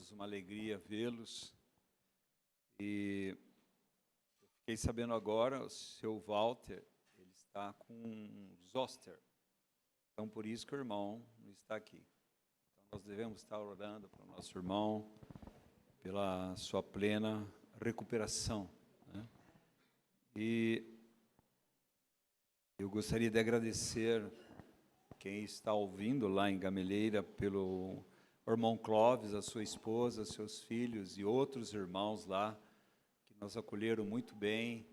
todos, uma alegria vê-los. E eu fiquei sabendo agora, o seu Walter, ele está com um zoster. Então, por isso que o irmão não está aqui. Então, nós devemos estar orando para o nosso irmão, pela sua plena recuperação, né? E eu gostaria de agradecer quem está ouvindo lá em Gameleira, pelo irmão Clóvis, a sua esposa, seus filhos e outros irmãos lá, que nos acolheram muito bem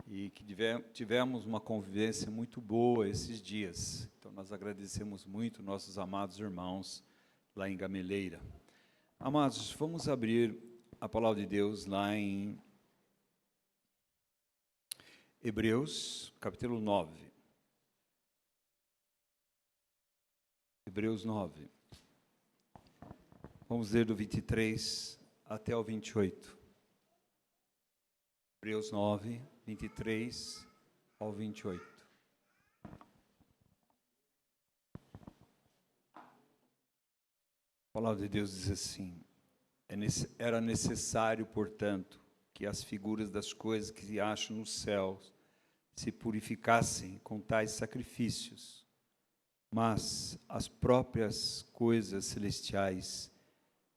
e que tivemos uma convivência muito boa esses dias. Então, nós agradecemos muito nossos amados irmãos lá em Gameleira. Amados, vamos abrir a palavra de Deus lá em Hebreus, capítulo 9. Hebreus 9. Vamos ler do 23 até o 28. Hebreus 9, 23 ao 28. A palavra de Deus diz assim: era necessário, portanto, que as figuras das coisas que se acham nos céus se purificassem com tais sacrifícios, mas as próprias coisas celestiais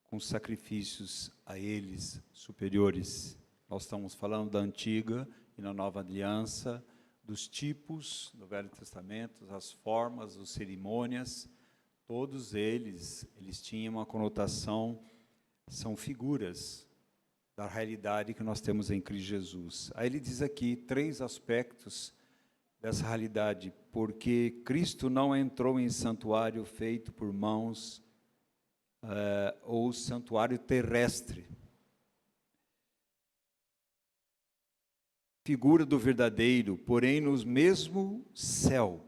com sacrifícios a eles superiores. Nós estamos falando da antiga e na nova aliança, dos tipos do Velho Testamento, as formas, as cerimônias, todos eles tinham uma conotação, são figuras da realidade que nós temos em Cristo Jesus. Aí ele diz aqui 3 aspectos dessa realidade: porque Cristo não entrou em santuário feito por mãos, ou santuário terrestre, figura do verdadeiro, porém no mesmo céu.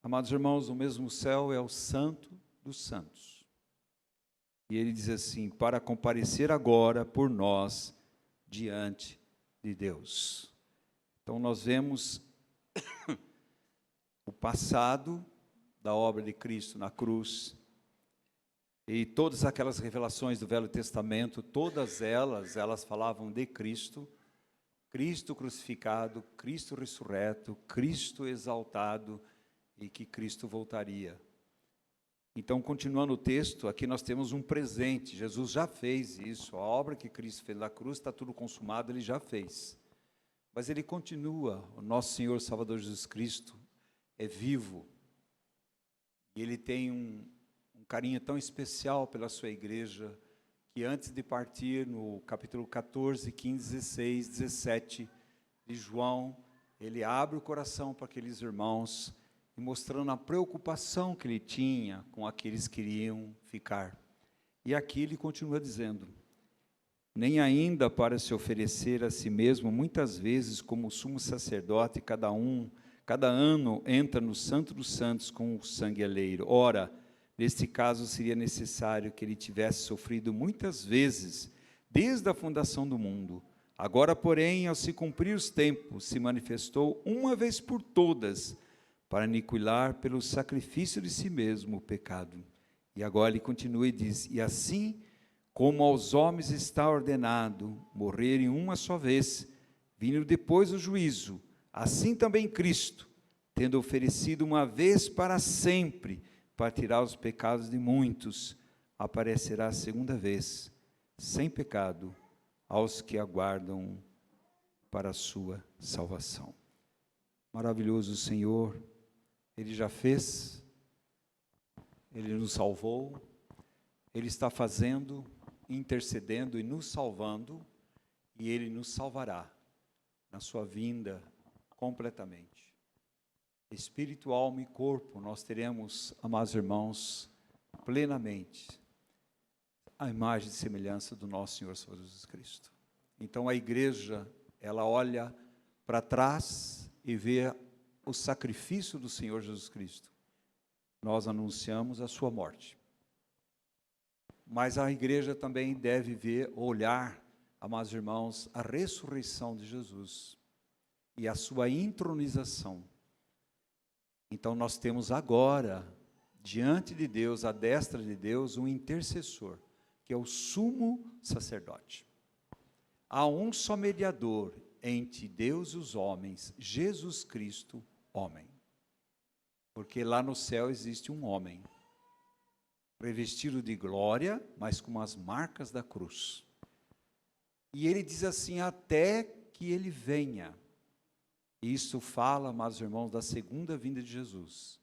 Amados irmãos, o mesmo céu é o Santo dos Santos. E ele diz assim: para comparecer agora por nós diante de Deus. Então nós vemos o passado da obra de Cristo na cruz, e todas aquelas revelações do Velho Testamento, todas elas falavam de Cristo, Cristo crucificado, Cristo ressurreto, Cristo exaltado, e que Cristo voltaria. Então, continuando o texto, aqui nós temos um presente. Jesus já fez isso, a obra que Cristo fez na cruz, está tudo consumado, ele já fez. Mas ele continua, o nosso Senhor Salvador Jesus Cristo é vivo, e ele tem um carinho tão especial pela sua igreja, que antes de partir, no capítulo 14, 15, 16, 17 de João, ele abre o coração para aqueles irmãos, e mostrando a preocupação que ele tinha com aqueles que iriam ficar. E aqui ele continua dizendo: nem ainda para se oferecer a si mesmo, muitas vezes como sumo sacerdote, cada ano entra no Santo dos Santos com o sangue alheiro. Ora, neste caso seria necessário que ele tivesse sofrido muitas vezes, desde a fundação do mundo. Agora, porém, ao se cumprir os tempos, se manifestou uma vez por todas, para aniquilar pelo sacrifício de si mesmo o pecado. E agora ele continua e diz: e assim como aos homens está ordenado morrerem uma só vez, vindo depois o juízo, assim também Cristo, tendo oferecido uma vez para sempre, para tirar os pecados de muitos, aparecerá a segunda vez, sem pecado, aos que aguardam para a sua salvação. Maravilhoso Senhor, Ele já fez, Ele nos salvou, Ele está fazendo, intercedendo e nos salvando, e Ele nos salvará na sua vinda completamente. Espírito, alma e corpo, nós teremos, amados irmãos, plenamente a imagem e semelhança do nosso Senhor Jesus Cristo. Então a igreja, ela olha para trás e vê o sacrifício do Senhor Jesus Cristo. Nós anunciamos a sua morte. Mas a igreja também deve ver, olhar, amados irmãos, a ressurreição de Jesus e a sua entronização. Então nós temos agora, diante de Deus, à destra de Deus, um intercessor, que é o sumo sacerdote. Há um só mediador entre Deus e os homens, Jesus Cristo, homem. Porque lá no céu existe um homem, revestido de glória, mas com as marcas da cruz. E ele diz assim, até que ele venha. Isso fala, amados irmãos, da segunda vinda de Jesus.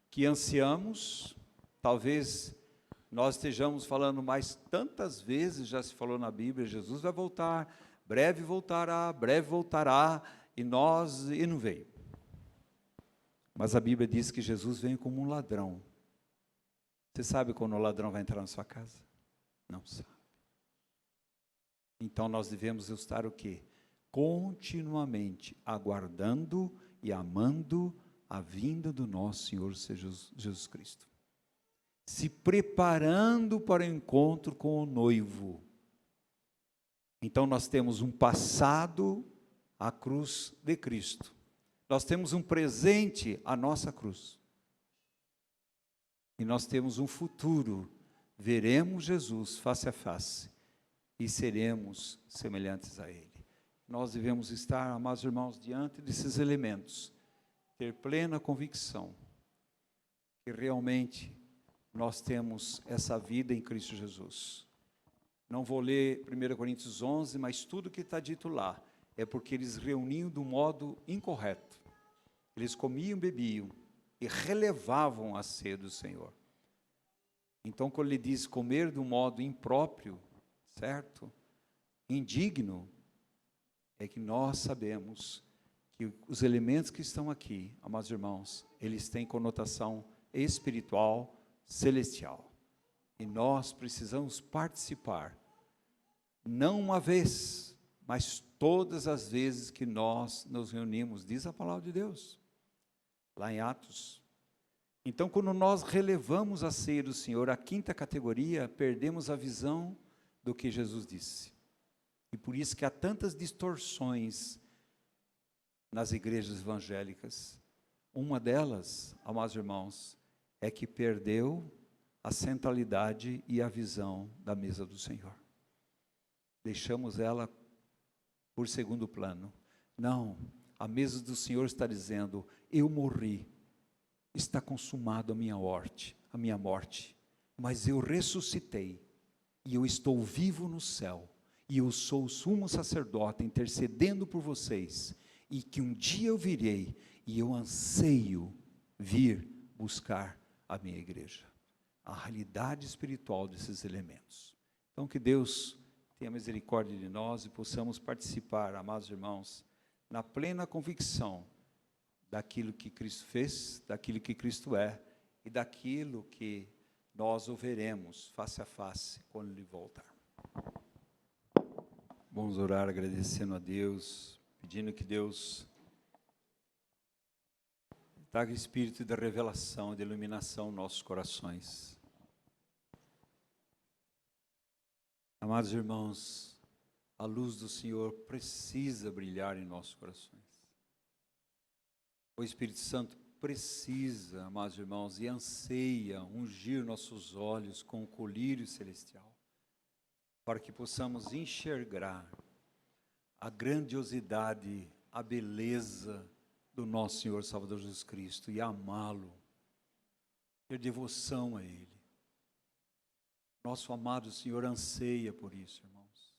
Que ansiamos, talvez nós estejamos falando mais tantas vezes, já se falou na Bíblia, Jesus vai voltar, breve voltará, e não veio. Mas a Bíblia diz que Jesus vem como um ladrão. Você sabe quando o ladrão vai entrar na sua casa? Não sabe. Então nós devemos estar o quê? Continuamente aguardando e amando a vinda do nosso Senhor Jesus Cristo. Se preparando para o encontro com o noivo. Então nós temos um passado, a cruz de Cristo. Nós temos um presente, a nossa cruz. E nós temos um futuro, veremos Jesus face a face e seremos semelhantes a Ele. Nós devemos estar, amados irmãos, diante desses elementos, ter plena convicção que realmente nós temos essa vida em Cristo Jesus. Não vou ler 1 Coríntios 11, mas tudo que está dito lá é porque eles reuniam do modo incorreto. Eles comiam, bebiam e relevavam a ceia do Senhor. Então, quando ele diz comer de um modo impróprio, certo? Indigno, é que nós sabemos que os elementos que estão aqui, amados irmãos, eles têm conotação espiritual, celestial. E nós precisamos participar, não uma vez, mas todas as vezes que nós nos reunimos, diz a palavra de Deus, lá em Atos. Então, quando nós relevamos a ceia do Senhor, a quinta categoria, perdemos a visão do que Jesus disse. E por isso que há tantas distorções nas igrejas evangélicas. Uma delas, amados irmãos, é que perdeu a centralidade e a visão da mesa do Senhor. Deixamos ela por segundo plano. Não, a mesa do Senhor está dizendo, eu morri, está consumado a minha morte, mas eu ressuscitei, e eu estou vivo no céu, e eu sou o sumo sacerdote intercedendo por vocês, e que um dia eu virei, e eu anseio vir buscar a minha igreja. A realidade espiritual desses elementos. Então que Deus tenha misericórdia de nós e possamos participar, amados irmãos, na plena convicção daquilo que Cristo fez, daquilo que Cristo é e daquilo que nós o veremos face a face quando Ele voltar. Vamos orar agradecendo a Deus, pedindo que Deus traga espírito de revelação, de iluminação aos nossos corações. Amados irmãos, a luz do Senhor precisa brilhar em nossos corações. O Espírito Santo precisa, amados irmãos, e anseia ungir nossos olhos com o colírio celestial, para que possamos enxergar a grandiosidade, a beleza do nosso Senhor Salvador Jesus Cristo e amá-lo, ter devoção a Ele. Nosso amado Senhor anseia por isso, irmãos.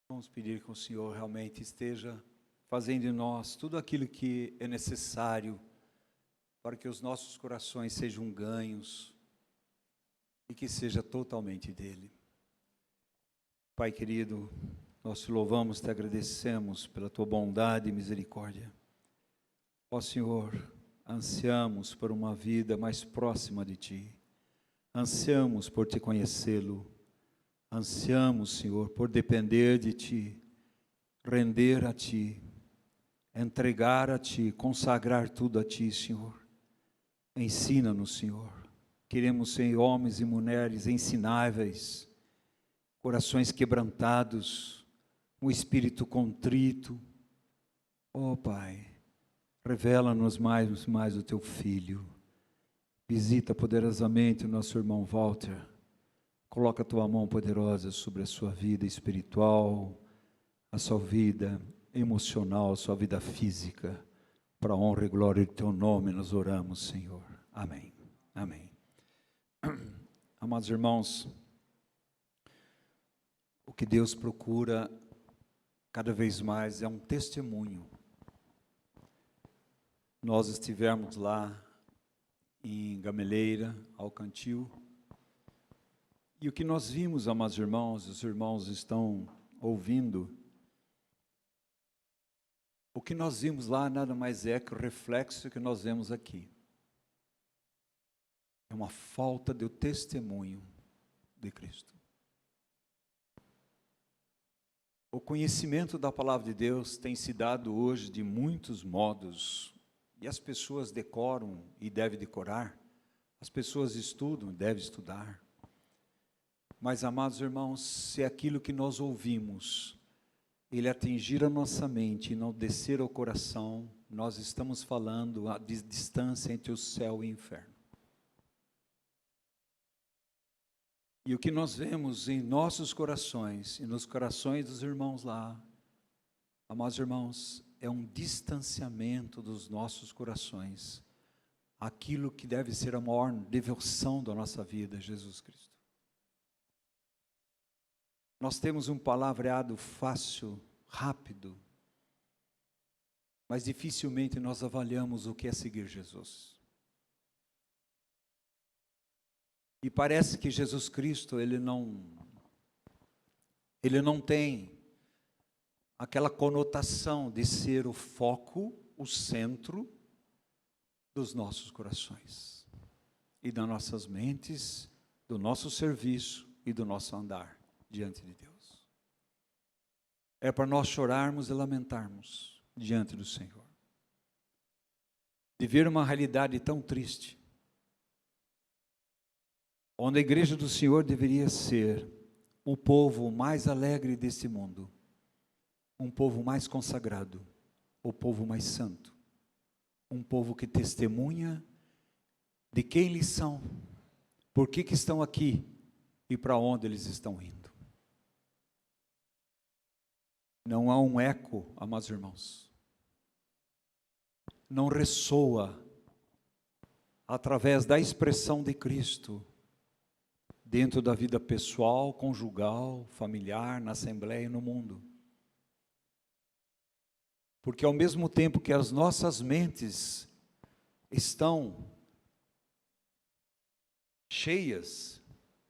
Vamos pedir que o Senhor realmente esteja fazendo em nós tudo aquilo que é necessário para que os nossos corações sejam ganhos e que seja totalmente dele. Pai querido, nós te louvamos, te agradecemos pela tua bondade e misericórdia. Ó Senhor, ansiamos por uma vida mais próxima de ti. Ansiamos por te conhecê-lo. Ansiamos, Senhor, por depender de ti, render a ti, entregar a ti, consagrar tudo a ti, Senhor. Ensina-nos, Senhor. Queremos ser homens e mulheres ensináveis, corações quebrantados, um espírito contrito. Ó Pai, revela-nos mais o teu Filho. Visita poderosamente o nosso irmão Walter. coloca a tua mão poderosa sobre a sua vida espiritual, a sua vida emocional, a sua vida física. Para a honra e glória do teu nome nós oramos, Senhor. Amém. Amém. Amados irmãos, o que Deus procura cada vez mais é um testemunho. Nós estivemos lá em Gameleira, Alcantil, e o que nós vimos, amados irmãos, os irmãos estão ouvindo, o que nós vimos lá nada mais é que o reflexo que nós vemos aqui. É uma falta de testemunho de Cristo. O conhecimento da palavra de Deus tem se dado hoje de muitos modos, e as pessoas decoram e devem decorar, as pessoas estudam, devem estudar. Mas, amados irmãos, se aquilo que nós ouvimos, ele atingir a nossa mente e não descer ao coração, nós estamos falando a distância entre o céu e o inferno. E o que nós vemos em nossos corações, e nos corações dos irmãos lá, amados irmãos, é um distanciamento dos nossos corações, aquilo que deve ser a maior devoção da nossa vida, Jesus Cristo. Nós temos um palavreado fácil, rápido, mas dificilmente nós avaliamos o que é seguir Jesus. E parece que Jesus Cristo, ele não tem aquela conotação de ser o foco, o centro dos nossos corações e das nossas mentes, do nosso serviço e do nosso andar diante de Deus. É para nós chorarmos e lamentarmos diante do Senhor, de ver uma realidade tão triste, onde a igreja do Senhor deveria ser o povo mais alegre desse mundo, um povo mais consagrado, o povo mais santo, um povo que testemunha de quem eles são, por que estão aqui e para onde eles estão indo. Não há um eco, amados irmãos, não ressoa através da expressão de Cristo, dentro da vida pessoal, conjugal, familiar, na Assembleia e no mundo. Porque ao mesmo tempo que as nossas mentes estão cheias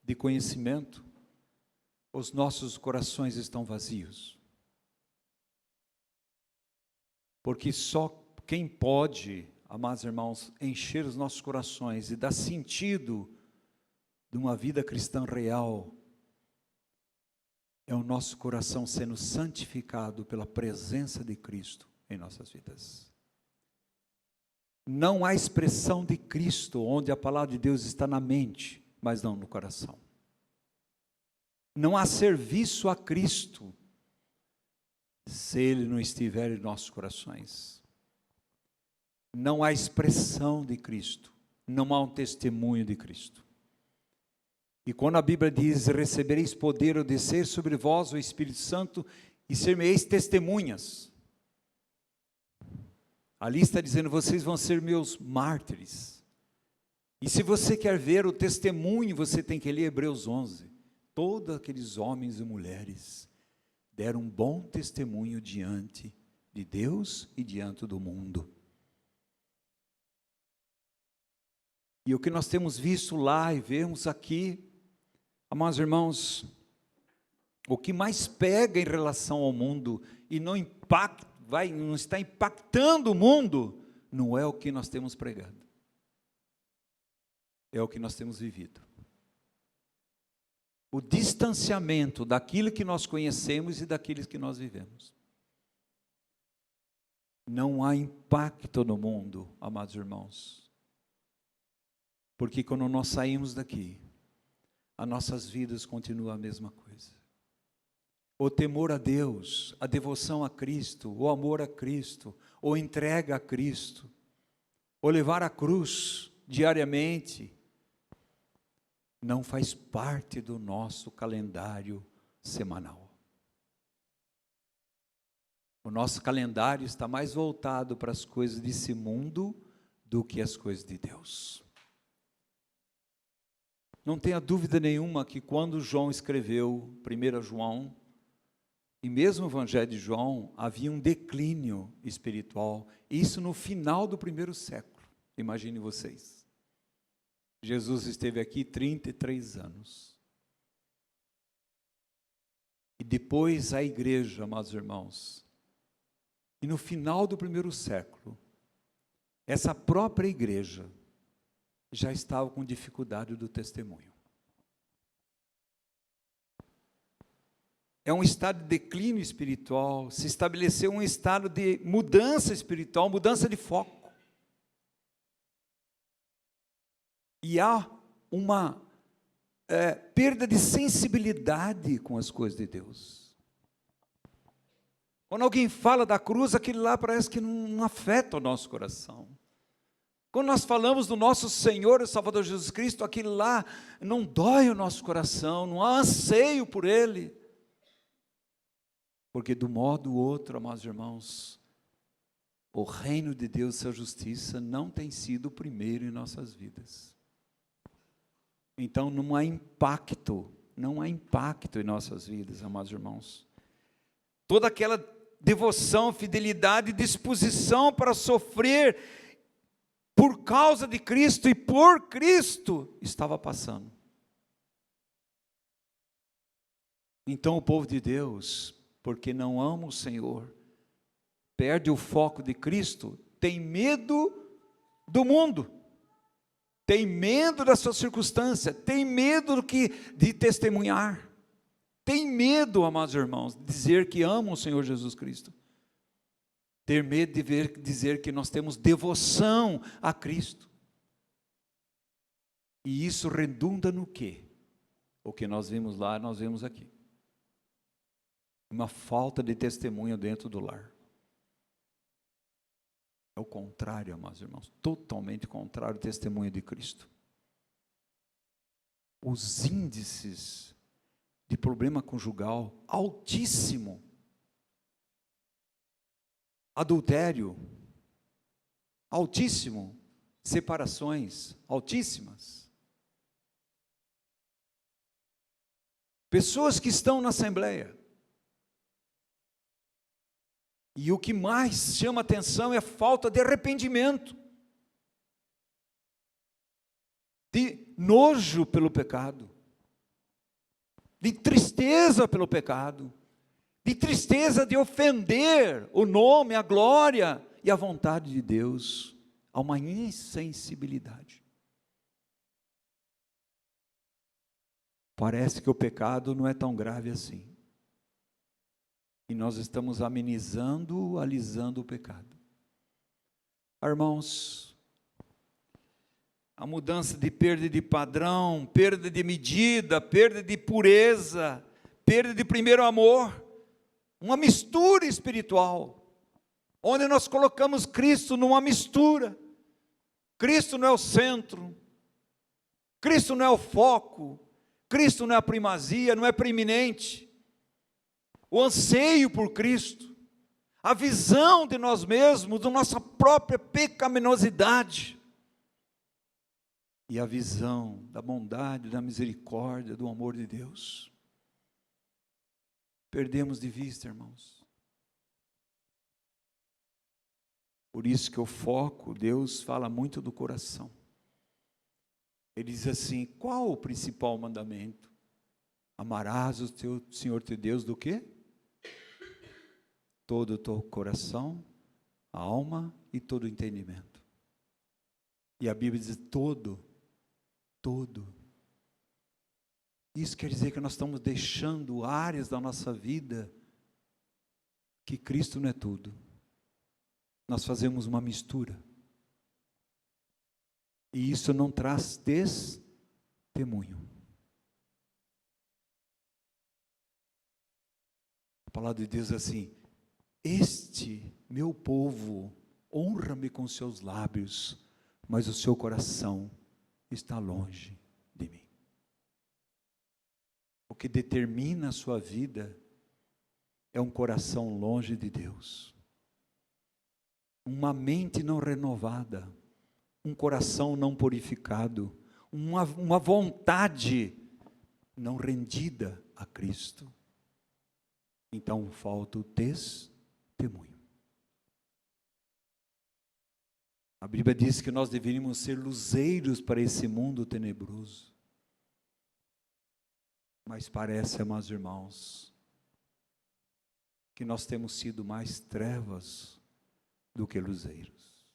de conhecimento, os nossos corações estão vazios. Porque só quem pode, amados irmãos, encher os nossos corações e dar sentido de uma vida cristã real, é o nosso coração sendo santificado pela presença de Cristo em nossas vidas. Não há expressão de Cristo onde a palavra de Deus está na mente, mas não no coração. Não há serviço a Cristo se Ele não estiver em nossos corações. Não há expressão de Cristo, não há um testemunho de Cristo. E quando a Bíblia diz, recebereis poder ao descer sobre vós o Espírito Santo e ser-me-eis testemunhas. Ali está dizendo, vocês vão ser meus mártires. E se você quer ver o testemunho, você tem que ler Hebreus 11. Todos aqueles homens e mulheres deram um bom testemunho diante de Deus e diante do mundo. E o que nós temos visto lá e vemos aqui, amados irmãos, o que mais pega em relação ao mundo e não está impactando o mundo, não é o que nós temos pregado, é o que nós temos vivido. O distanciamento daquilo que nós conhecemos e daquilo que nós vivemos. Não há impacto no mundo, amados irmãos, porque quando nós saímos daqui, as nossas vidas continuam a mesma coisa. O temor a Deus, a devoção a Cristo, o amor a Cristo, ou entrega a Cristo, ou levar a cruz diariamente, não faz parte do nosso calendário semanal. O nosso calendário está mais voltado para as coisas desse mundo do que as coisas de Deus. Não tenha dúvida nenhuma que quando João escreveu 1 João, e mesmo o Evangelho de João, havia um declínio espiritual, isso no final do primeiro século, imagine vocês. Jesus esteve aqui 33 anos. E depois a igreja, amados irmãos, e no final do primeiro século, essa própria igreja já estava com dificuldade do testemunho. É um estado de declínio espiritual, se estabeleceu um estado de mudança espiritual, mudança de foco. E há uma perda de sensibilidade com as coisas de Deus. Quando alguém fala da cruz, aquilo lá parece que não afeta o nosso coração. Quando nós falamos do nosso Senhor e Salvador Jesus Cristo, aquilo lá não dói o nosso coração, não há anseio por Ele. Porque do modo ou outro, amados irmãos, o reino de Deus e sua justiça não tem sido o primeiro em nossas vidas. Então não há impacto em nossas vidas, amados irmãos. Toda aquela devoção, fidelidade, disposição para sofrer por causa de Cristo e por Cristo estava passando. Então o povo de Deus, porque não ama o Senhor, perde o foco de Cristo, tem medo do mundo, tem medo da sua circunstância, tem medo de testemunhar, tem medo, amados irmãos, de dizer que amam o Senhor Jesus Cristo. Ter medo de dizer que nós temos devoção a Cristo. E isso redunda no quê? O que nós vimos lá, nós vemos aqui. Uma falta de testemunho dentro do lar. É o contrário, amados irmãos, totalmente contrário ao testemunho de Cristo. Os índices de problema conjugal altíssimo. Adultério, altíssimo. Separações, altíssimas. Pessoas que estão na Assembleia. E o que mais chama atenção é a falta de arrependimento. De nojo pelo pecado. De tristeza pelo pecado. De tristeza de ofender o nome, a glória e a vontade de Deus. Há uma insensibilidade. Parece que o pecado não é tão grave assim. E nós estamos amenizando, alisando o pecado. Irmãos, a mudança de perda de padrão, perda de medida, perda de pureza, perda de primeiro amor, uma mistura espiritual, onde nós colocamos Cristo numa mistura. Cristo não é o centro, Cristo não é o foco, Cristo não é a primazia, não é preeminente. O anseio por Cristo, a visão de nós mesmos, da nossa própria pecaminosidade, e a visão da bondade, da misericórdia, do amor de Deus. Perdemos de vista, irmãos. Por isso que o foco, Deus fala muito do coração. Ele diz assim, qual o principal mandamento? Amarás o teu Senhor teu Deus do quê? Todo o teu coração, alma e todo o entendimento. E a Bíblia diz todo. Isso quer dizer que nós estamos deixando áreas da nossa vida que Cristo não é tudo. Nós fazemos uma mistura. E isso não traz testemunho. A palavra de Deus é assim, este meu povo honra-me com seus lábios, mas o seu coração está longe de mim. que determina a sua vida é um coração longe de Deus, uma mente não renovada, um coração não purificado, uma vontade não rendida a Cristo. Então falta o testemunho. A Bíblia diz que nós deveríamos ser luzeiros para esse mundo tenebroso. Mas parece, amados irmãos, que nós temos sido mais trevas do que luzeiros.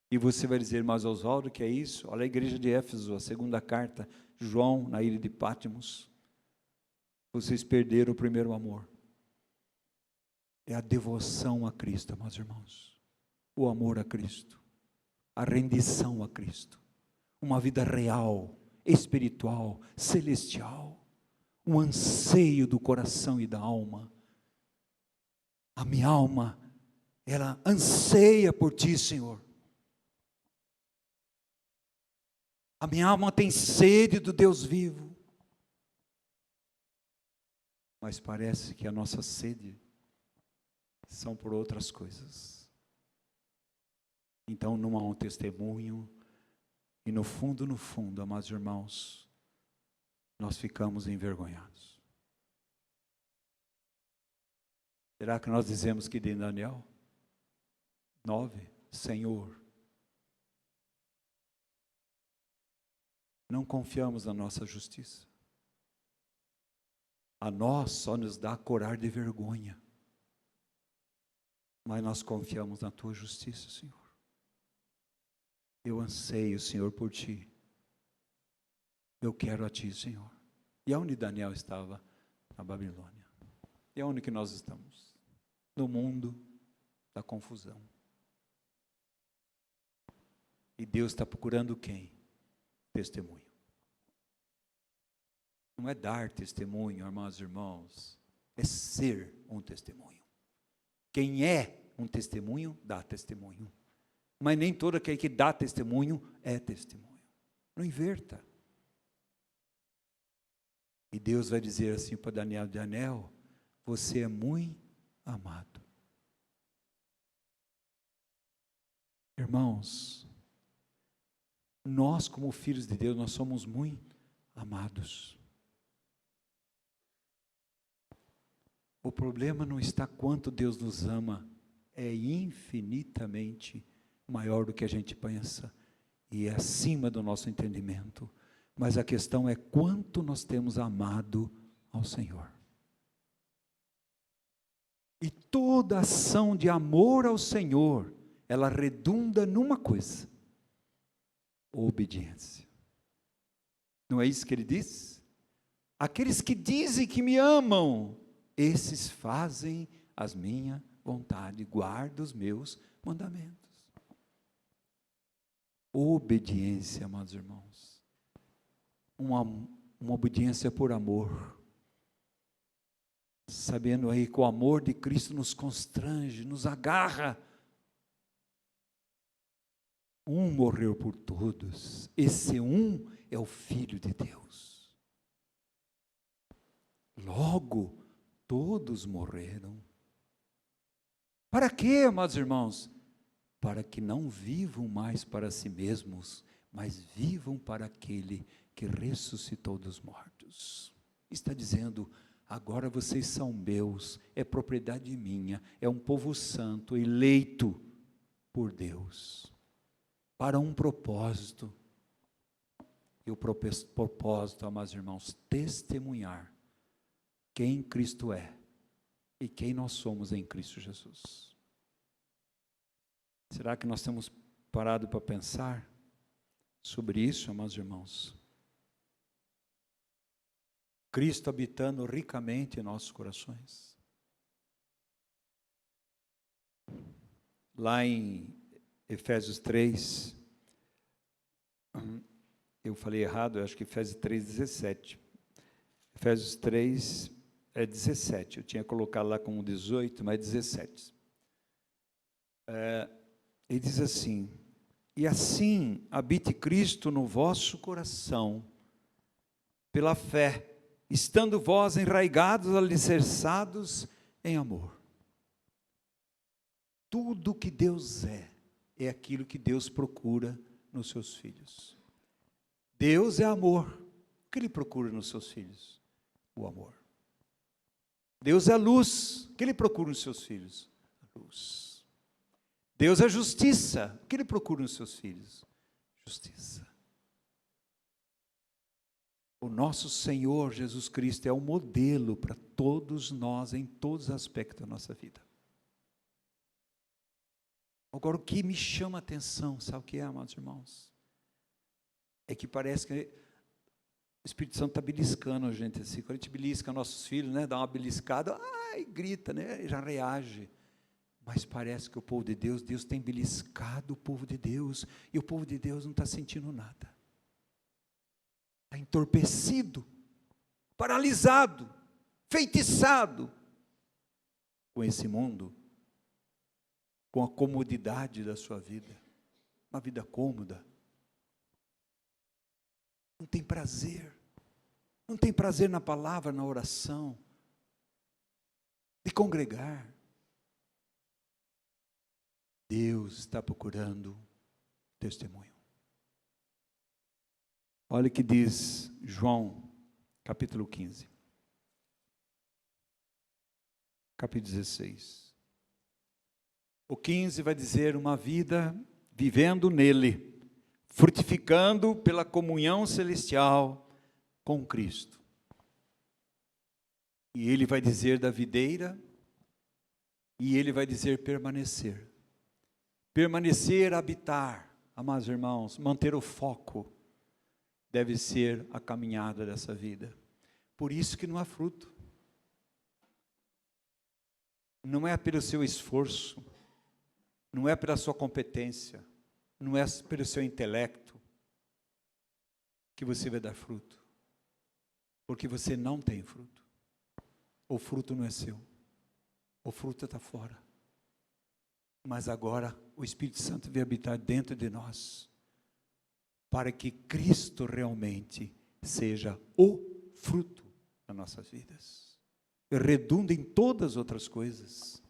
E você vai dizer, mas Oswaldo, que é isso? Olha a igreja de Éfeso, a segunda carta, João, na ilha de Patmos. Vocês perderam o primeiro amor. É a devoção a Cristo, amados irmãos. O amor a Cristo. A rendição a Cristo. Uma vida real, espiritual, celestial. Um anseio do coração e da alma. A minha alma, ela anseia por Ti, Senhor. A minha alma tem sede do Deus vivo. Mas parece que a nossa sede são por outras coisas. Então não há um testemunho. E no fundo, amados irmãos, nós ficamos envergonhados. Será que nós dizemos que de Daniel 9, Senhor, não confiamos na nossa justiça. A nós só nos dá corar de vergonha. Mas nós confiamos na Tua justiça, Senhor. Eu anseio, Senhor, por Ti. Eu quero a Ti, Senhor. E aonde Daniel estava? Na Babilônia. E aonde que nós estamos? No mundo da confusão. E Deus está procurando quem? Testemunho. Não é dar testemunho, irmãos e irmãos, é ser um testemunho. Quem é um testemunho, dá testemunho. Mas nem todo aquele que dá testemunho é testemunho. Não inverta. E Deus vai dizer assim para Daniel, Daniel, você é muito amado. Irmãos, nós como filhos de Deus, nós somos muito amados. O problema não está quanto Deus nos ama, é infinitamente maior do que a gente pensa e é acima do nosso entendimento. Mas a questão é quanto nós temos amado ao Senhor. E toda ação de amor ao Senhor, ela redunda numa coisa: obediência. Não é isso que ele diz? Aqueles que dizem que me amam, esses fazem as minhas vontades, guardam os meus mandamentos. Obediência, amados irmãos. Uma obediência por amor. Sabendo aí que o amor de Cristo nos constrange, nos agarra. Um morreu por todos. Esse um é o Filho de Deus. Logo, todos morreram. Para quê, amados irmãos? Para que não vivam mais para si mesmos, mas vivam para aquele que ressuscitou dos mortos. Está dizendo, agora vocês são meus, é propriedade minha, é um povo santo, eleito por Deus, para um propósito. E o propósito, amados irmãos, testemunhar quem Cristo é e quem nós somos em Cristo Jesus. Será que nós temos parado para pensar sobre isso, amados irmãos? Cristo habitando ricamente em nossos corações. Lá em Efésios 3, eu falei errado, eu acho que Efésios 3, 17. Efésios 3 é 17, eu tinha colocado lá como 18, mas 17. Ele diz assim, e assim habite Cristo no vosso coração, pela fé, estando vós enraigados, alicerçados em amor. Tudo que Deus é aquilo que Deus procura nos seus filhos. Deus é amor. O que Ele procura nos seus filhos? O amor. Deus é luz. O que Ele procura nos seus filhos? A luz. Deus é justiça. O que Ele procura nos seus filhos? Justiça. O nosso Senhor Jesus Cristo é um modelo para todos nós, em todos os aspectos da nossa vida. Agora, o que me chama a atenção, sabe o que é, amados irmãos? É que parece que o Espírito Santo está beliscando a gente assim. Quando a gente belisca nossos filhos, né, dá uma beliscada, ai, grita, né, já reage. Mas parece que o povo de Deus, Deus tem beliscado o povo de Deus, e o povo de Deus não está sentindo nada. Está entorpecido, paralisado, feitiçado com esse mundo, com a comodidade da sua vida, uma vida cômoda. Não tem prazer na palavra, na oração, de congregar. Deus está procurando testemunho. Olha o que diz João, capítulo 15, capítulo 16. O 15 vai dizer uma vida vivendo nele, frutificando pela comunhão celestial com Cristo. E ele vai dizer da videira, e ele vai dizer permanecer. Permanecer, habitar, amados irmãos, manter o foco, deve ser a caminhada dessa vida. Por isso que não há fruto. Não é pelo seu esforço, não é pela sua competência, não é pelo seu intelecto que você vai dar fruto. Porque você não tem fruto. O fruto não é seu. O fruto está fora. Mas agora o Espírito Santo veio habitar dentro de nós, para que Cristo realmente seja o fruto das nossas vidas. E redunda em todas as outras coisas.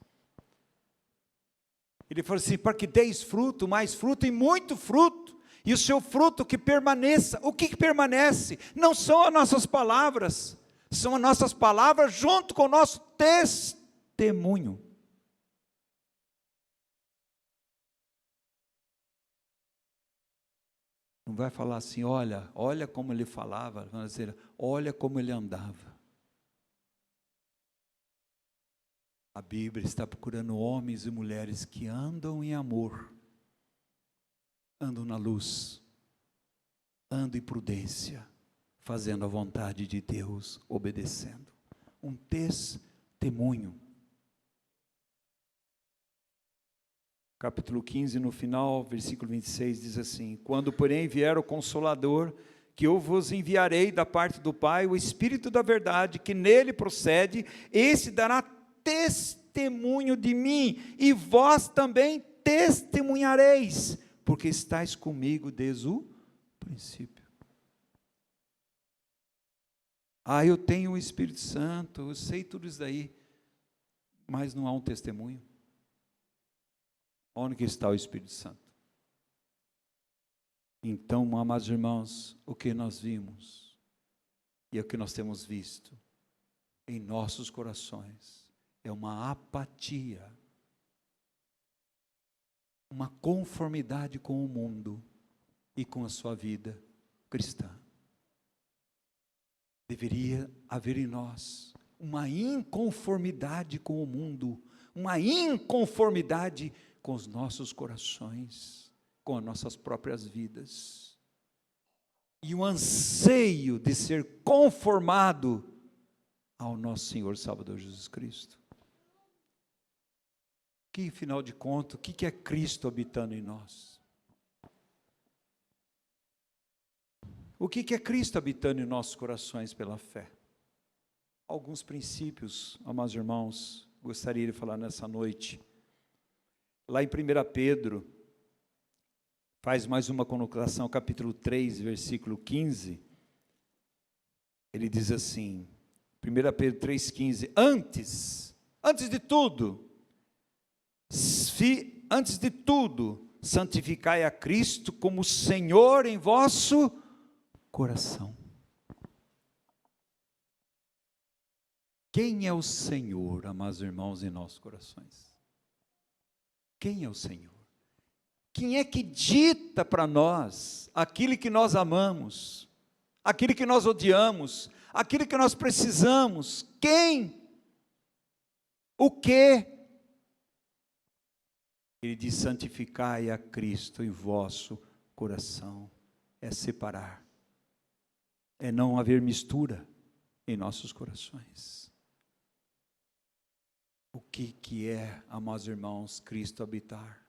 Ele falou assim, para que deis fruto, mais fruto e muito fruto. E o seu fruto que permaneça. O que permanece? Não são as nossas palavras. São as nossas palavras junto com o nosso testemunho. Não vai falar assim, olha como ele falava. Vai dizer, olha como ele andava. A Bíblia está procurando homens e mulheres que andam em amor, andam na luz, andam em prudência, fazendo a vontade de Deus, obedecendo. Um testemunho. Capítulo 15, no final, versículo 26, diz assim, quando porém vier o Consolador, que eu vos enviarei da parte do Pai, o Espírito da verdade, que nele procede, esse dará testemunho de mim, e vós também testemunhareis, porque estáis comigo desde o princípio. Eu tenho o Espírito Santo, eu sei tudo isso daí, mas não há um testemunho. Onde que está o Espírito Santo? Então, amados irmãos, o que nós vimos, e o que nós temos visto, em nossos corações, é uma apatia, uma conformidade com o mundo e com a sua vida cristã. Deveria haver em nós uma inconformidade com o mundo, uma inconformidade com os nossos corações, com as nossas próprias vidas, e um anseio de ser conformado ao nosso Senhor Salvador Jesus Cristo. Que, afinal de contas, o que é Cristo habitando em nós? O que é Cristo habitando em nossos corações pela fé? Alguns princípios, amados irmãos, gostaria de falar nessa noite. Lá em 1 Pedro, faz mais uma colocação, capítulo 3, versículo 15. Ele diz assim, 1 Pedro 3,15, antes de tudo, santificai a Cristo como Senhor em vosso coração. Quem é o Senhor, amados irmãos, em nossos corações? Quem é o Senhor? Quem é que dita para nós aquilo que nós amamos, aquilo que nós odiamos, aquilo que nós precisamos? Quem? O quê? Ele diz, santificai a Cristo em vosso coração. É separar, é não haver mistura em nossos corações. O que é, amados irmãos, Cristo habitar?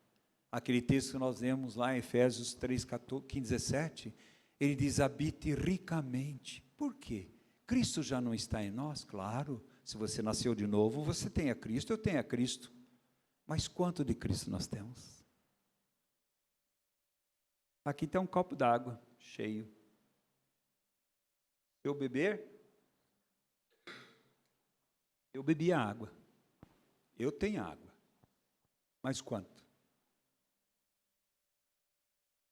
Aquele texto que nós lemos lá em Efésios 3, 15, 17, ele diz, habite ricamente. Por quê? Cristo já não está em nós? Claro, se você nasceu de novo, você tem a Cristo, eu tenho a Cristo. Mas quanto de Cristo nós temos? Aqui tem um copo d'água cheio. Eu bebi a água. Eu tenho água. Mas quanto?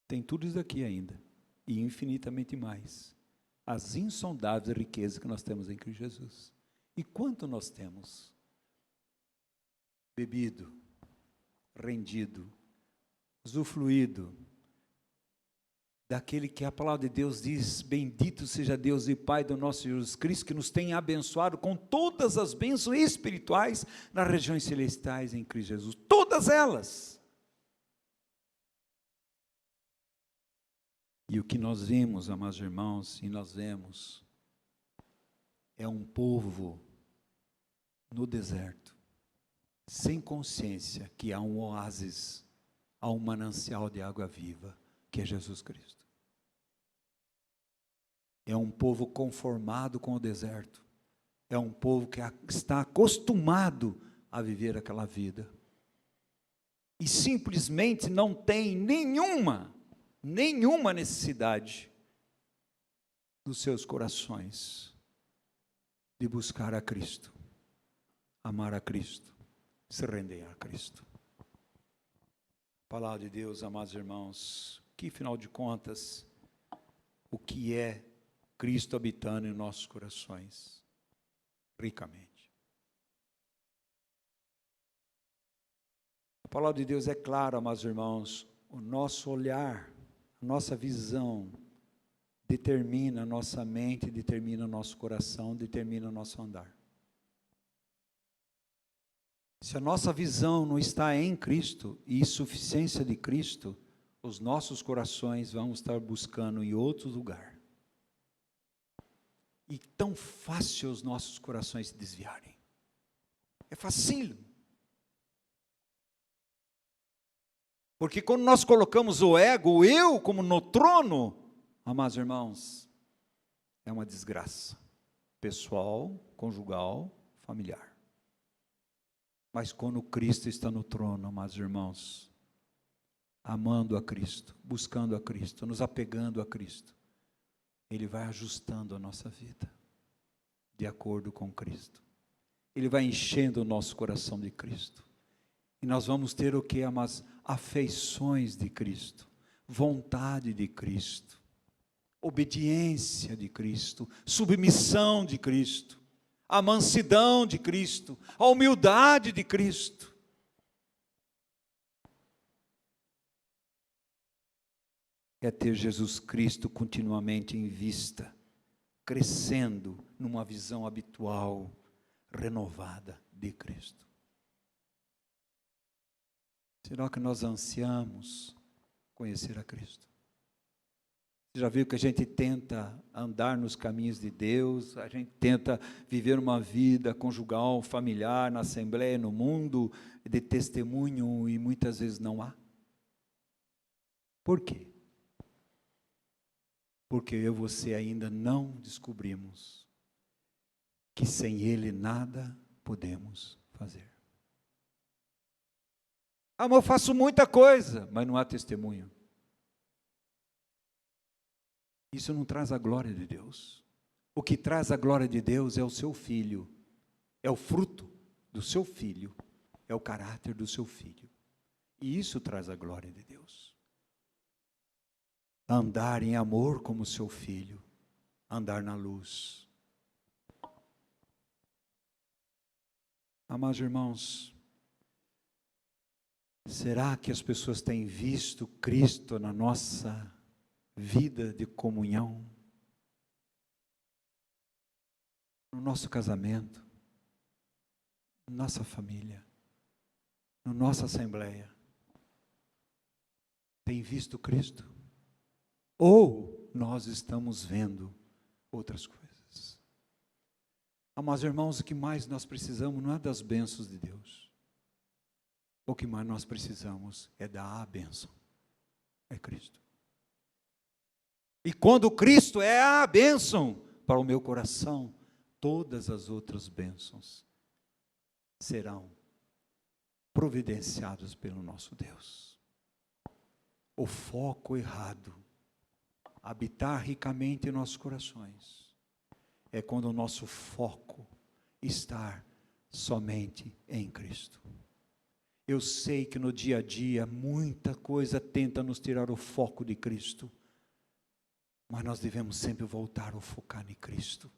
Tem tudo isso aqui ainda. E infinitamente mais. As insondáveis riquezas que nós temos em Cristo Jesus. E quanto nós temos? Bebido, rendido, usufruído daquele que a palavra de Deus diz, bendito seja Deus e Pai do nosso Jesus Cristo, que nos tem abençoado com todas as bênçãos espirituais nas regiões celestiais em Cristo Jesus, todas elas. E o que nós vimos, amados irmãos, é um povo no deserto, sem consciência que há um oásis, há um manancial de água viva, que é Jesus Cristo. É um povo conformado com o deserto, é um povo que está acostumado a viver aquela vida, e simplesmente não tem nenhuma necessidade dos seus corações de buscar a Cristo, amar a Cristo, se render a Cristo. Palavra de Deus, amados irmãos, que afinal de contas, o que é Cristo habitando em nossos corações? Ricamente. A palavra de Deus é clara, amados irmãos, o nosso olhar, a nossa visão, determina a nossa mente, determina o nosso coração, determina o nosso andar. Se a nossa visão não está em Cristo e insuficiência de Cristo, os nossos corações vão estar buscando em outro lugar. E tão fácil os nossos corações se desviarem. É facílimo. Porque quando nós colocamos o ego, o eu, como no trono, amados irmãos, é uma desgraça. Pessoal, conjugal, familiar. Mas quando Cristo está no trono, amados irmãos, amando a Cristo, buscando a Cristo, nos apegando a Cristo, Ele vai ajustando a nossa vida, de acordo com Cristo. Ele vai enchendo o nosso coração de Cristo. E nós vamos ter o que? As afeições de Cristo, vontade de Cristo, obediência de Cristo, submissão de Cristo, a mansidão de Cristo, a humildade de Cristo. É ter Jesus Cristo continuamente em vista, crescendo numa visão habitual, renovada de Cristo. Será que nós ansiamos conhecer a Cristo? Você já viu que a gente tenta andar nos caminhos de Deus, a gente tenta viver uma vida conjugal, familiar, na Assembleia, no mundo, de testemunho, e muitas vezes não há? Por quê? Porque eu e você ainda não descobrimos que sem Ele nada podemos fazer. Ah, mas eu faço muita coisa, mas não há testemunho. Isso não traz a glória de Deus. O que traz a glória de Deus é o seu filho, é o fruto do seu filho, é o caráter do seu filho. E isso traz a glória de Deus. Andar em amor como seu filho, andar na luz. Amados irmãos, será que as pessoas têm visto Cristo na nossa vida de comunhão? No nosso casamento, na nossa família, na nossa assembleia? Tem visto Cristo? Ou nós estamos vendo outras coisas? Amados irmãos, o que mais nós precisamos não é das bênçãos de Deus. O que mais nós precisamos é da bênção. É Cristo. E quando Cristo é a bênção para o meu coração, todas as outras bênçãos serão providenciadas pelo nosso Deus. O foco errado, habitar ricamente em nossos corações, é quando o nosso foco está somente em Cristo. Eu sei que no dia a dia muita coisa tenta nos tirar o foco de Cristo, mas nós devemos sempre voltar a focar em Cristo.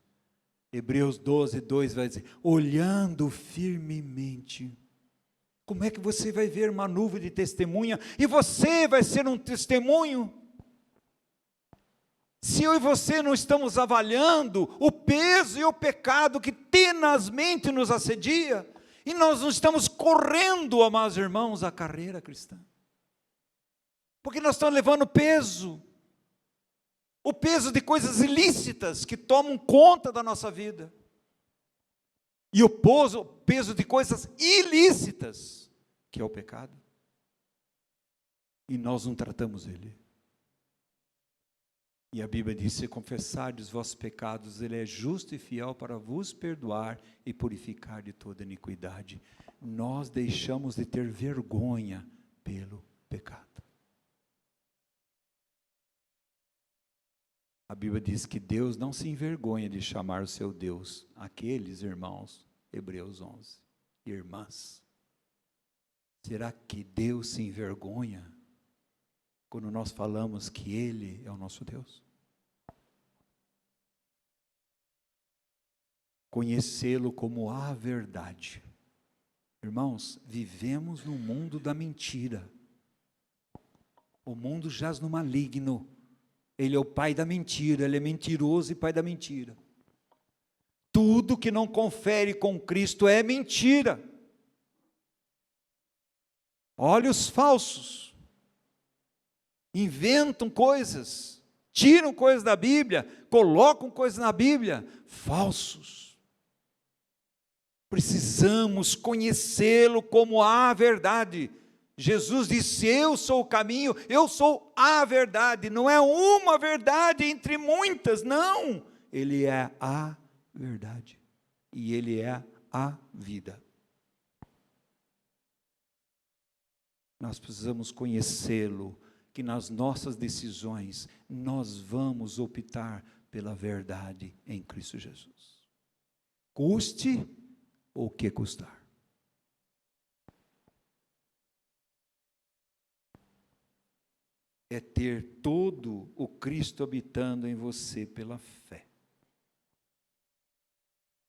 Hebreus 12:2 vai dizer, olhando firmemente. Como é que você vai ver uma nuvem de testemunha e você vai ser um testemunho? Se eu e você não estamos avaliando o peso e o pecado que tenazmente nos assedia, e nós não estamos correndo, amados irmãos, a carreira cristã, porque nós estamos levando peso, o peso de coisas ilícitas que tomam conta da nossa vida, e o peso de coisas ilícitas, que é o pecado, e nós não tratamos ele. E a Bíblia diz, se confessardes os vossos pecados, Ele é justo e fiel para vos perdoar e purificar de toda iniquidade. Nós deixamos de ter vergonha pelo pecado. A Bíblia diz que Deus não se envergonha de chamar o seu Deus, aqueles irmãos, Hebreus 11, irmãs. Será que Deus se envergonha quando nós falamos que Ele é o nosso Deus? Conhecê-lo como a verdade. Irmãos, vivemos no mundo da mentira. O mundo jaz no maligno. Ele é o pai da mentira, ele é mentiroso e pai da mentira. Tudo que não confere com Cristo é mentira. Olha os falsos. Inventam coisas, tiram coisas da Bíblia, colocam coisas na Bíblia, falsos. Precisamos conhecê-lo como a verdade. Jesus disse, eu sou o caminho, eu sou a verdade, não é uma verdade entre muitas, não. Ele é a verdade, e Ele é a vida. Nós precisamos conhecê-lo, que nas nossas decisões, nós vamos optar pela verdade em Cristo Jesus. Custe o que custar. É ter todo o Cristo habitando em você pela fé.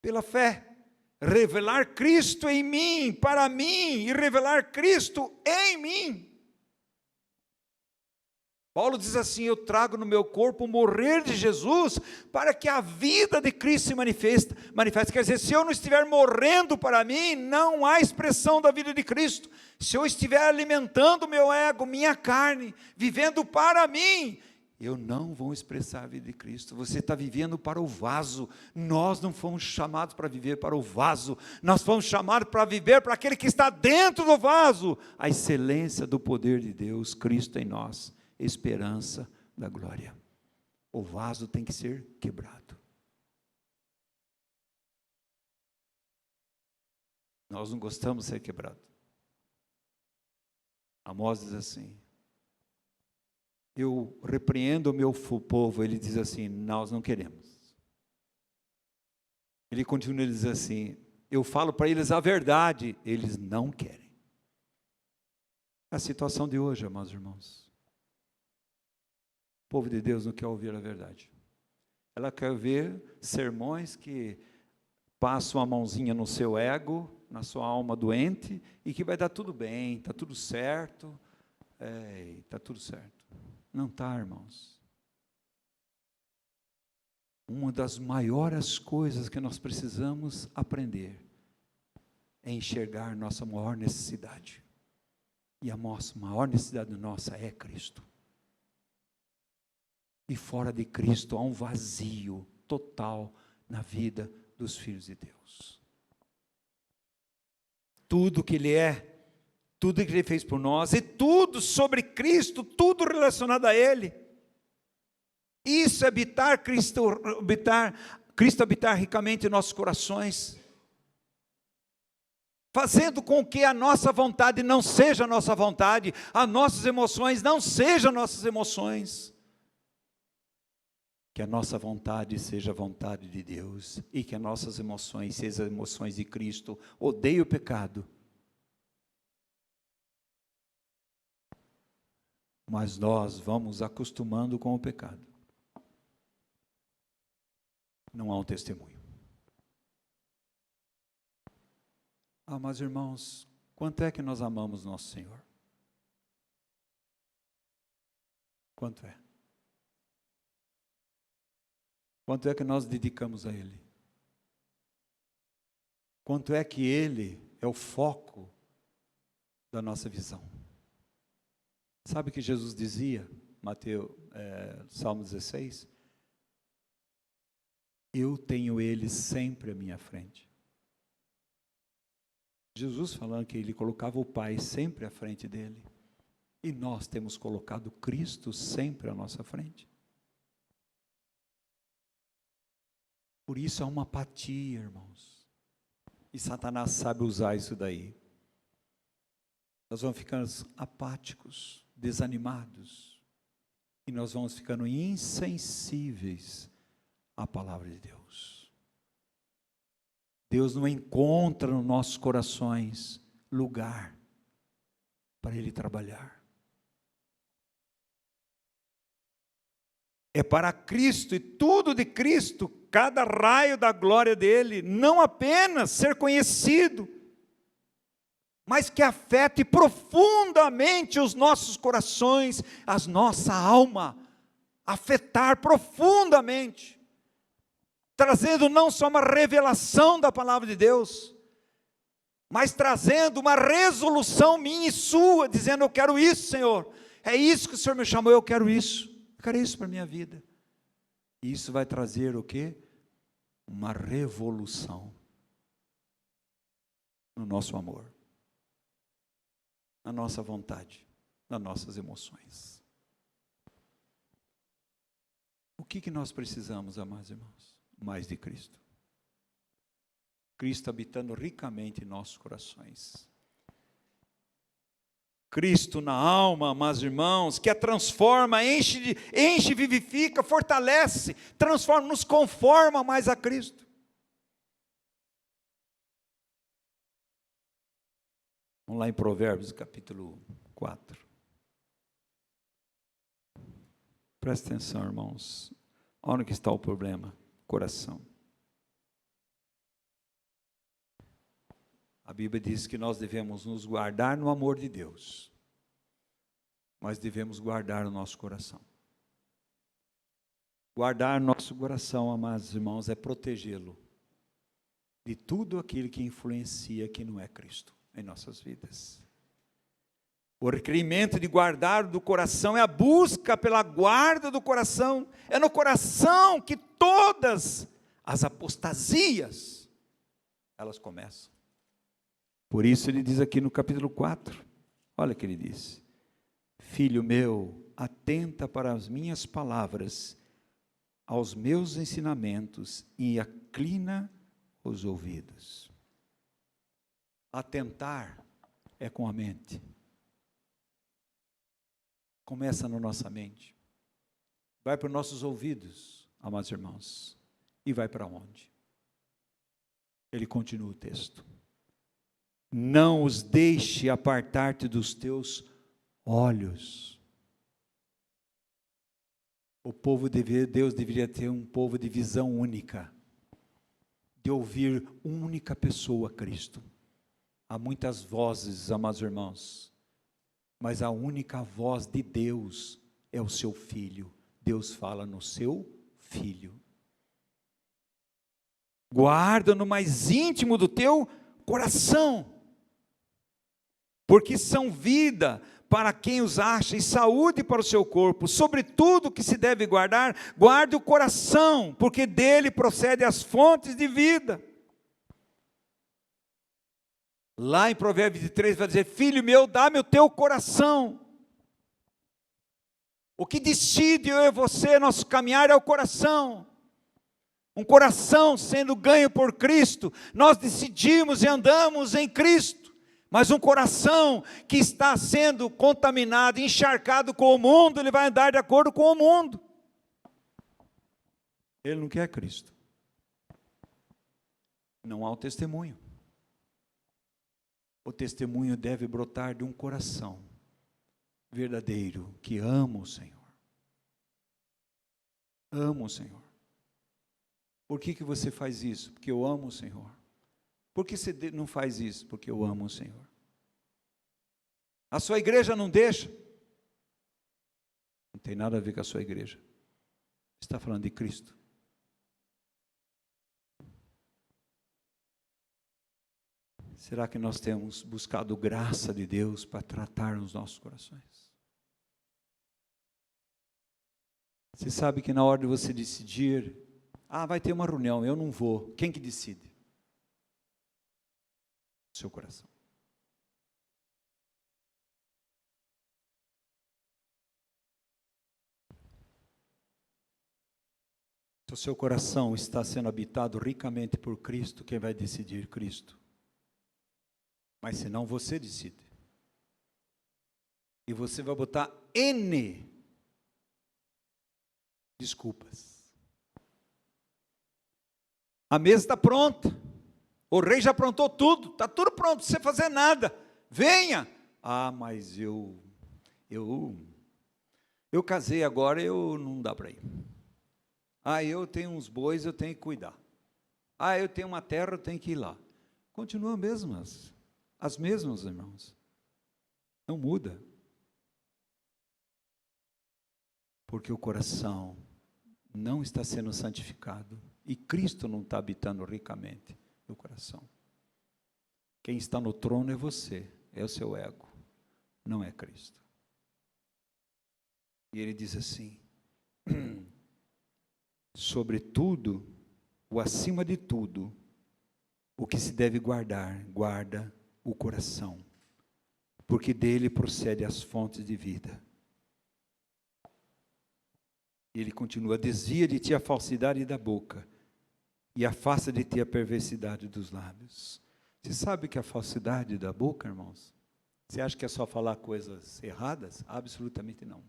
Pela fé. Revelar Cristo em mim, para mim, e revelar Cristo em mim. Paulo diz assim, eu trago no meu corpo o morrer de Jesus, para que a vida de Cristo se manifeste. Quer dizer, se eu não estiver morrendo para mim, não há expressão da vida de Cristo. Se eu estiver alimentando o meu ego, minha carne, vivendo para mim, eu não vou expressar a vida de Cristo. Você está vivendo para o vaso. Nós não fomos chamados para viver para o vaso. Nós fomos chamados para viver para aquele que está dentro do vaso. A excelência do poder de Deus, Cristo em nós. Esperança da glória. O vaso tem que ser quebrado. Nós não gostamos de ser quebrado. Amós diz assim, eu repreendo o meu povo, ele diz assim, nós não queremos. Ele continua a dizer assim: eu falo para eles a verdade, eles não querem. É a situação de hoje, amados irmãos. O povo de Deus não quer ouvir a verdade. Ela quer ver sermões que passam a mãozinha no seu ego, na sua alma doente, e que vai dar tudo bem, está tudo certo. Está tudo certo. Não está, irmãos. Uma das maiores coisas que nós precisamos aprender é enxergar nossa maior necessidade. E a maior necessidade nossa é Cristo. E fora de Cristo há um vazio total na vida dos filhos de Deus. Tudo que Ele é, tudo que Ele fez por nós, e tudo sobre Cristo, tudo relacionado a Ele. Isso é Cristo habitar ricamente em nossos corações, fazendo com que a nossa vontade não seja a nossa vontade, as nossas emoções não sejam nossas emoções. Que a nossa vontade seja a vontade de Deus, e que as nossas emoções sejam as emoções de Cristo. Odeio o pecado, mas nós vamos acostumando com o pecado. Não há um testemunho. Mas irmãos, quanto é que nós amamos nosso Senhor? Quanto é? Quanto é que nós dedicamos a Ele? Quanto é que Ele é o foco da nossa visão? Sabe o que Jesus dizia, Salmo 16? Eu tenho Ele sempre à minha frente. Jesus falando que Ele colocava o Pai sempre à frente dEle. E nós temos colocado Cristo sempre à nossa frente. Por isso há uma apatia, irmãos. E Satanás sabe usar isso daí. Nós vamos ficando apáticos, desanimados. E nós vamos ficando insensíveis à palavra de Deus. Deus não encontra nos nossos corações lugar para Ele trabalhar. É para Cristo e tudo de Cristo, cada raio da glória dele, não apenas ser conhecido, mas que afete profundamente os nossos corações, a nossa alma, afetar profundamente, trazendo não só uma revelação da palavra de Deus, mas trazendo uma resolução minha e sua, dizendo: eu quero isso, Senhor, é isso que o Senhor me chamou, eu quero isso para a minha vida. E isso vai trazer o quê? Uma revolução no nosso amor, na nossa vontade, nas nossas emoções. O que nós precisamos, amados irmãos? Mais de Cristo. Cristo habitando ricamente em nossos corações. Cristo na alma, amados irmãos, que a transforma, enche, vivifica, fortalece, transforma, nos conforma mais a Cristo. Vamos lá em Provérbios, capítulo 4. Presta atenção, irmãos. Onde que está o problema? Coração. A Bíblia diz que nós devemos nos guardar no amor de Deus, mas devemos guardar o nosso coração. Guardar nosso coração, amados irmãos, é protegê-lo de tudo aquilo que influencia que não é Cristo em nossas vidas. O requerimento de guardar do coração é a busca pela guarda do coração. É no coração que todas as apostasias, elas começam. Por isso ele diz aqui no capítulo 4, olha o que ele diz: filho meu, atenta para as minhas palavras, aos meus ensinamentos, e inclina os ouvidos. Atentar é com a mente. Começa na nossa mente, vai para os nossos ouvidos, amados irmãos, e vai para onde? Ele continua o texto. Não os deixe apartar-te dos teus olhos. Deus deveria ter um povo de visão única, de ouvir uma única pessoa, Cristo. Há muitas vozes, amados irmãos, mas a única voz de Deus é o seu Filho. Deus fala no seu Filho. Guarda no mais íntimo do teu coração, porque são vida para quem os acha e saúde para o seu corpo. Sobre tudo que se deve guardar, guarde o coração, porque dele procedem as fontes de vida. Lá em Provérbios 23 vai dizer: filho meu, dá-me o teu coração. O que decide eu e você, nosso caminhar, é o coração. Um coração sendo ganho por Cristo, nós decidimos e andamos em Cristo. Mas um coração que está sendo contaminado, encharcado com o mundo, ele vai andar de acordo com o mundo. Ele não quer Cristo. Não há o testemunho. O testemunho deve brotar de um coração verdadeiro, que ama o Senhor. Ama o Senhor. Por que você faz isso? Porque eu amo o Senhor. Por que você não faz isso? Porque eu amo o Senhor. A sua igreja não deixa? Não tem nada a ver com a sua igreja. Está falando de Cristo. Será que nós temos buscado graça de Deus para tratar nos nossos corações? Você sabe que na hora de você decidir, vai ter uma reunião, eu não vou. Quem que decide? Seu coração. Se o seu coração está sendo habitado ricamente por Cristo, quem vai decidir? Cristo. Mas senão você decide. E você vai botar N desculpas. A mesa está pronta. O rei já aprontou tudo. Está tudo pronto, não precisa fazer nada. Venha. Mas eu casei agora, não dá para ir. Eu tenho uns bois, eu tenho que cuidar. Eu tenho uma terra, eu tenho que ir lá. Continua as mesmas, irmãos. Não muda. Porque o coração não está sendo santificado e Cristo não está habitando ricamente no coração. Quem está no trono é você, é o seu ego, não é Cristo. E ele diz assim: sobretudo, o acima de tudo, o que se deve guardar, guarda o coração, porque dele procede as fontes de vida. Ele continua: desvia de ti a falsidade da boca e afasta de ti a perversidade dos lábios. Você sabe que a falsidade da boca, irmãos? Você acha que é só falar coisas erradas? Absolutamente não.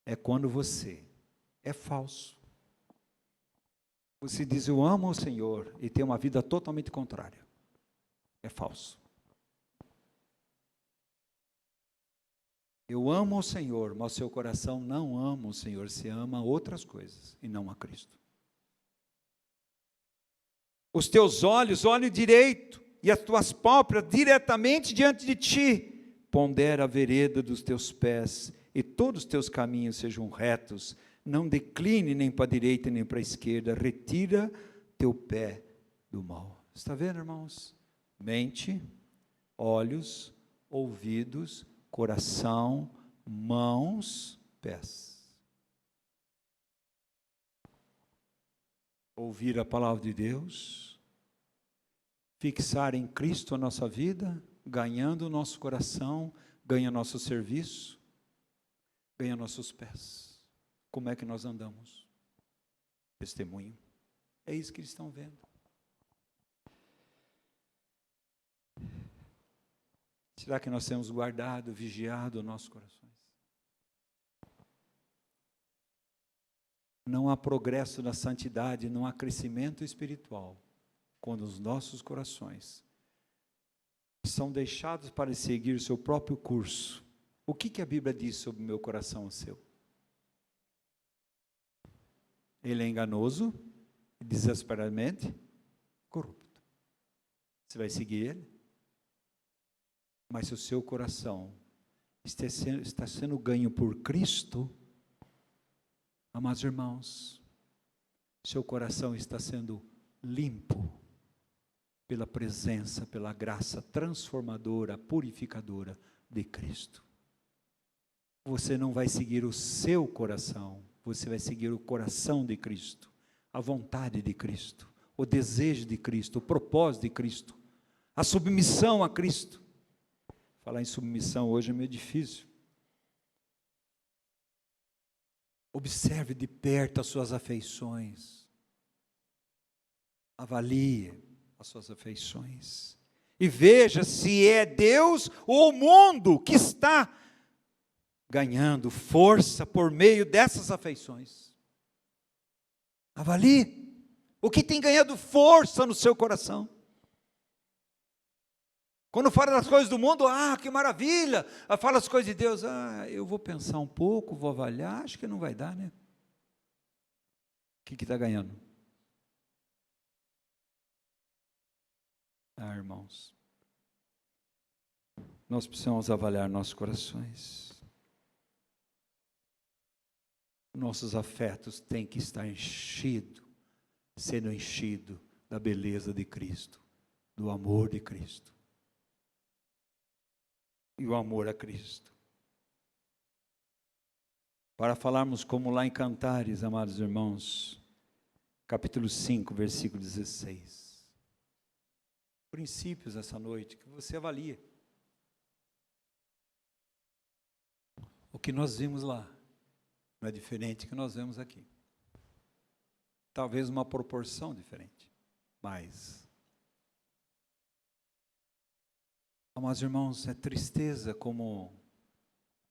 É quando você é falso. Você diz: eu amo o Senhor, e tem uma vida totalmente contrária. É falso. Eu amo o Senhor, mas seu coração não ama o Senhor, você ama outras coisas e não a Cristo. Os teus olhos olhem direito e as tuas pálpebras diretamente diante de ti. Pondera a vereda dos teus pés e todos os teus caminhos sejam retos. Não decline nem para a direita nem para a esquerda. Retira teu pé do mal. Está vendo, irmãos? Mente, olhos, ouvidos, coração, mãos, pés. Ouvir a palavra de Deus, fixar em Cristo a nossa vida, ganhando o nosso coração, ganha nosso serviço, ganha nossos pés. Como é que nós andamos? Testemunho. É isso que eles estão vendo. Será que nós temos guardado, vigiado nossos corações? Não há progresso na santidade, não há crescimento espiritual quando os nossos corações são deixados para seguir o seu próprio curso. O que a Bíblia diz sobre o meu coração e o seu? Ele é enganoso, desesperadamente corrupto. Você vai seguir ele? Mas se o seu coração está sendo ganho por Cristo, amados irmãos, seu coração está sendo limpo pela presença, pela graça transformadora, purificadora de Cristo. Você não vai seguir o seu coração, você vai seguir o coração de Cristo, a vontade de Cristo, o desejo de Cristo, o propósito de Cristo, a submissão a Cristo. Falar em submissão hoje é meio difícil. Observe de perto as suas afeições. Avalie as suas afeições. E veja se é Deus ou o mundo que está ganhando força por meio dessas afeições. Avalie o que tem ganhado força no seu coração. Quando fala das coisas do mundo, que maravilha. Fala as coisas de Deus, eu vou pensar um pouco, vou avaliar, acho que não vai dar, né? O que está ganhando? Irmãos, nós precisamos avaliar nossos corações. Nossos afetos têm que estar sendo enchido da beleza de Cristo, do amor de Cristo. E o amor a Cristo. Para falarmos como lá em Cantares, amados irmãos, capítulo 5, versículo 16. Princípios essa noite, que você avalie. O que nós vimos lá não é diferente do que nós vemos aqui. Talvez uma proporção diferente, mas... Amados irmãos, é tristeza como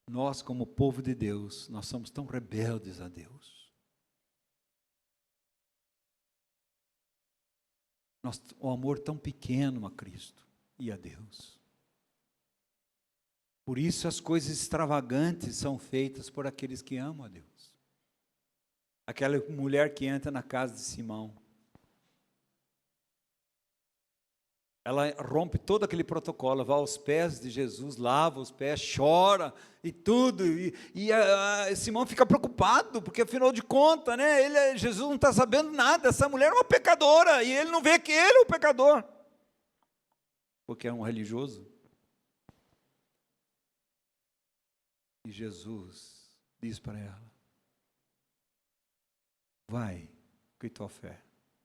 nós, como povo de Deus, nós somos tão rebeldes a Deus. O amor tão pequeno a Cristo e a Deus. Por isso as coisas extravagantes são feitas por aqueles que amam a Deus. Aquela mulher que entra na casa de Simão, ela rompe todo aquele protocolo, vai aos pés de Jesus, lava os pés, chora e tudo. Simão fica preocupado, porque afinal de contas, né, Jesus não está sabendo nada. Essa mulher é uma pecadora e ele não vê que ele é o pecador, porque é um religioso. E Jesus diz para ela: vai, que tua fé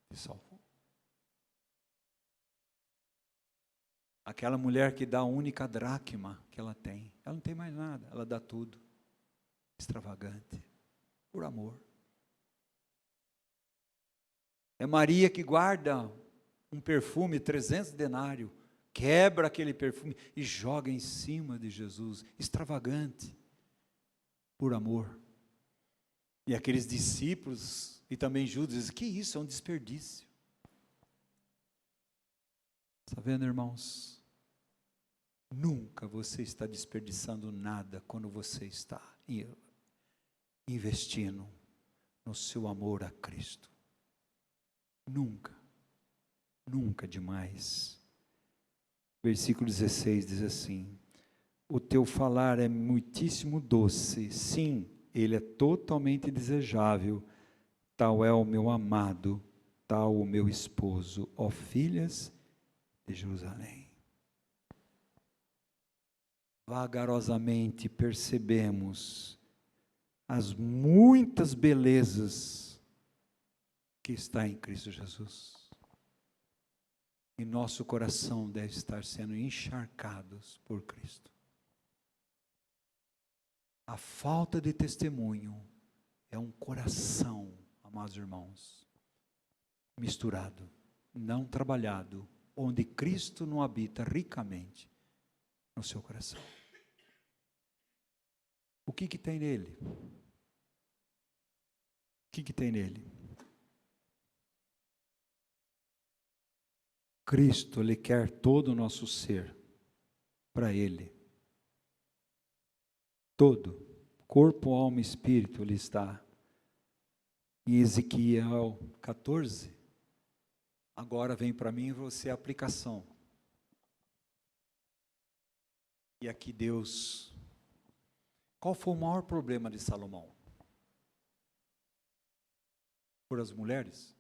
te salvou. Aquela mulher que dá a única dracma que ela não tem mais nada, ela dá tudo, extravagante, por amor. É Maria que guarda um perfume, 300 denários, quebra aquele perfume e joga em cima de Jesus, extravagante, por amor. E aqueles discípulos, e também Judas, dizem, que isso, é um desperdício. Está vendo, irmãos? Nunca você está desperdiçando nada quando você está investindo no seu amor a Cristo. Nunca, nunca demais. Versículo 16 diz assim: o teu falar é muitíssimo doce, sim, ele é totalmente desejável, tal é o meu amado, tal o meu esposo, ó filhas de Jerusalém. Vagarosamente percebemos as muitas belezas que está em Cristo Jesus. E nosso coração deve estar sendo encharcados por Cristo. A falta de testemunho é um coração, amados irmãos, misturado, não trabalhado, onde Cristo não habita ricamente no seu coração. O que tem nele? O que tem nele? Cristo, Ele quer todo o nosso ser para Ele. Todo, corpo, alma e espírito, Ele está. Em Ezequiel 14, agora vem para mim e você a aplicação. E aqui Deus, qual foi o maior problema de Salomão? Por as mulheres?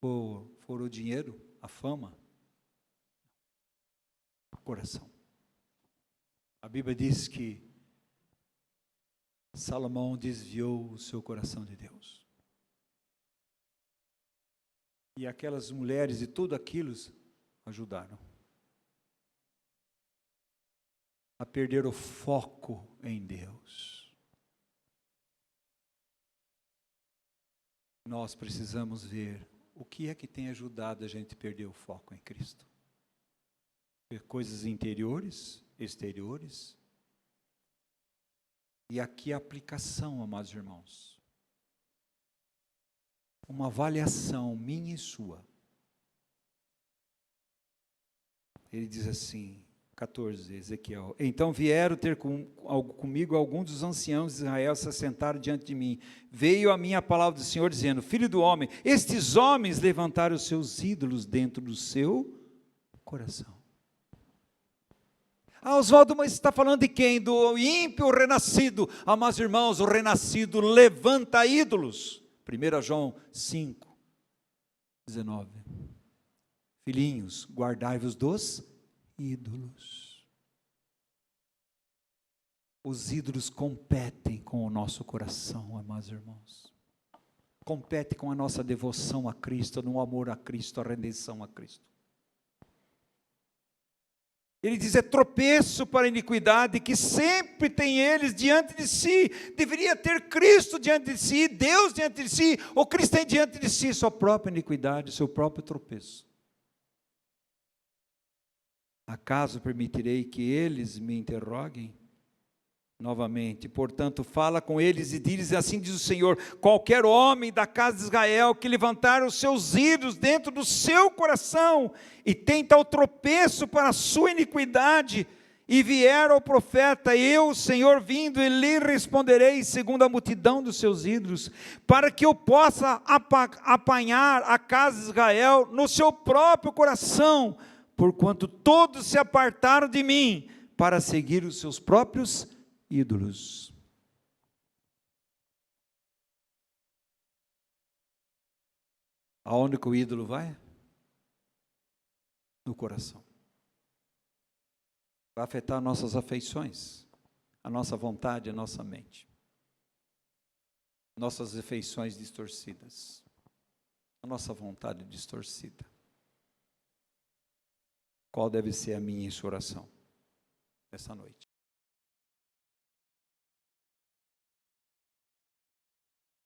For o dinheiro, a fama? O coração. A Bíblia diz que Salomão desviou o seu coração de Deus. E aquelas mulheres e tudo aquilo ajudaram a perder o foco em Deus. Nós precisamos ver o que é que tem ajudado a gente a perder o foco em Cristo. Ver coisas interiores, exteriores. E aqui a aplicação, amados irmãos. Uma avaliação minha e sua. Ele diz assim, 14, Ezequiel: então vieram ter comigo alguns dos anciãos de Israel, se assentaram diante de mim. Veio a mim a palavra do Senhor, dizendo: filho do homem, estes homens levantaram os seus ídolos dentro do seu coração. Oswaldo, mas está falando de quem? Do ímpio ou renascido? Amados irmãos, o renascido levanta ídolos. 1 João 5, 19. Filhinhos, guardai-vos dos ídolos. Os ídolos competem com o nosso coração, amados irmãos. Compete com a nossa devoção a Cristo, no amor a Cristo, a redenção a Cristo. Ele diz, é tropeço para a iniquidade, que sempre tem eles diante de si. Deveria ter Cristo diante de si, Deus diante de si, ou Cristo tem diante de si sua própria iniquidade, seu próprio tropeço. Acaso permitirei que eles me interroguem novamente? Portanto, fala com eles e diz, assim diz o Senhor: qualquer homem da casa de Israel que levantar os seus ídolos dentro do seu coração e tem tal tropeço para a sua iniquidade, e vier ao profeta, eu, Senhor, vindo, e lhe responderei segundo a multidão dos seus ídolos, para que eu possa apanhar a casa de Israel no seu próprio coração, porquanto todos se apartaram de mim para seguir os seus próprios ídolos. Aonde que o ídolo vai? No coração. Vai afetar nossas afeições, a nossa vontade, a nossa mente. Nossas afeições distorcidas. A nossa vontade distorcida. Qual deve ser a minha e sua oração essa noite?